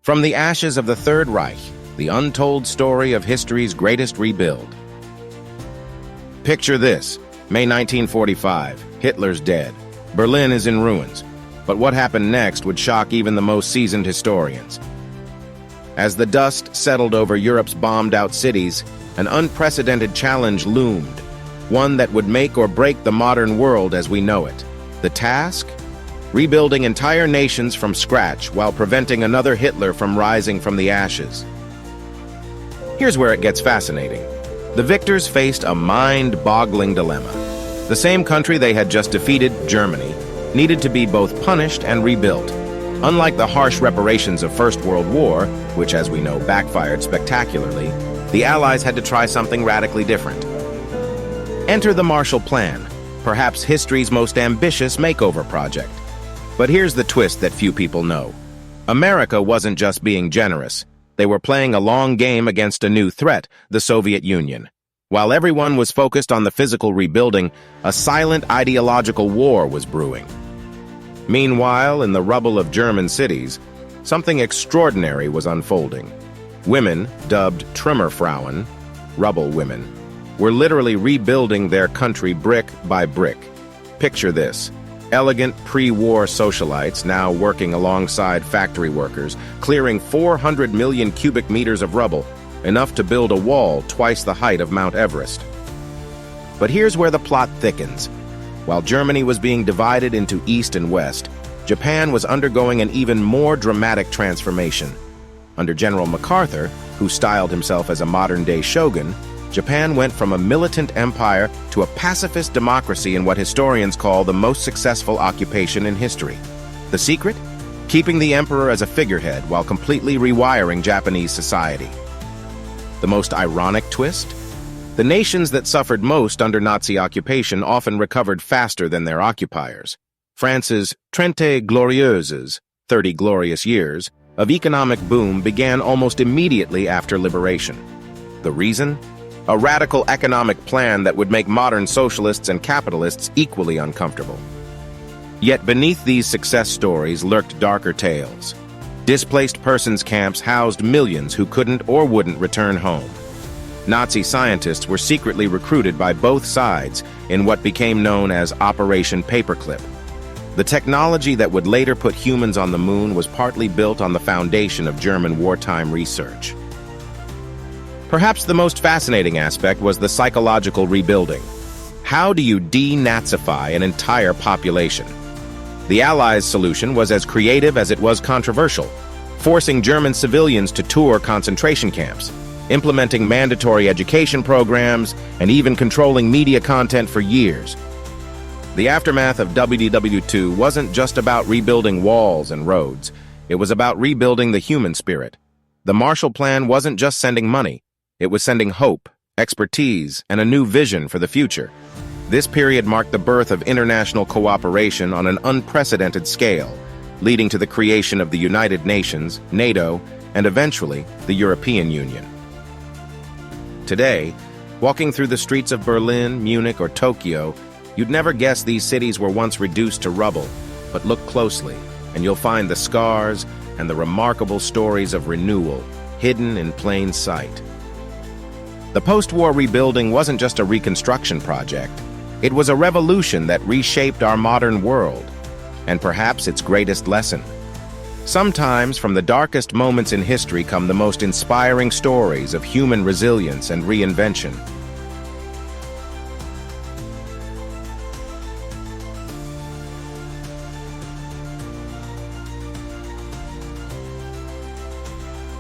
From the ashes of the Third Reich, the untold story of history's greatest rebuild. Picture this: May 1945, Hitler's dead. Berlin is in ruins. But what happened next would shock even the most seasoned historians. As the dust settled over Europe's bombed-out cities, an unprecedented challenge loomed, one that would make or break the modern world as we know it. The task? Rebuilding entire nations from scratch while preventing another Hitler from rising from the ashes. Here's where it gets fascinating. The victors faced a mind-boggling dilemma. The same country they had just defeated, Germany, needed to be both punished and rebuilt. Unlike the harsh reparations of First World War, which as we know backfired spectacularly, the Allies had to try something radically different. Enter the Marshall Plan, perhaps history's most ambitious makeover project. But here's the twist that few people know. America wasn't just being generous. They were playing a long game against a new threat, the Soviet Union. While everyone was focused on the physical rebuilding, a silent ideological war was brewing. Meanwhile, in the rubble of German cities, something extraordinary was unfolding. Women, dubbed Trümmerfrauen, rubble women, were literally rebuilding their country brick by brick. Picture this: elegant pre-war socialites now working alongside factory workers, clearing 400 million cubic meters of rubble, enough to build a wall twice the height of Mount Everest. But here's where the plot thickens. While Germany was being divided into East and West, Japan was undergoing an even more dramatic transformation. Under General MacArthur, who styled himself as a modern-day shogun, Japan went from a militant empire to a pacifist democracy in what historians call the most successful occupation in history. The secret? Keeping the emperor as a figurehead while completely rewiring Japanese society. The most ironic twist? The nations that suffered most under Nazi occupation often recovered faster than their occupiers. France's Trente Glorieuses, 30 glorious years, of economic boom began almost immediately after liberation. The reason? A radical economic plan that would make modern socialists and capitalists equally uncomfortable. Yet beneath these success stories lurked darker tales. Displaced persons camps housed millions who couldn't or wouldn't return home. Nazi scientists were secretly recruited by both sides in what became known as Operation Paperclip. The technology that would later put humans on the moon was partly built on the foundation of German wartime research. Perhaps the most fascinating aspect was the psychological rebuilding. How do you denazify an entire population? The Allies' solution was as creative as it was controversial, forcing German civilians to tour concentration camps, implementing mandatory education programs, and even controlling media content for years. The aftermath of WW2 wasn't just about rebuilding walls and roads. It was about rebuilding the human spirit. The Marshall Plan wasn't just sending money. It was sending hope, expertise, and a new vision for the future. This period marked the birth of international cooperation on an unprecedented scale, leading to the creation of the United Nations, NATO, and eventually the European Union. Today, walking through the streets of Berlin, Munich, or Tokyo, you'd never guess these cities were once reduced to rubble. But look closely, and you'll find the scars and the remarkable stories of renewal hidden in plain sight. The post-war rebuilding wasn't just a reconstruction project. It was a revolution that reshaped our modern world, and perhaps its greatest lesson. Sometimes, from the darkest moments in history come the most inspiring stories of human resilience and reinvention.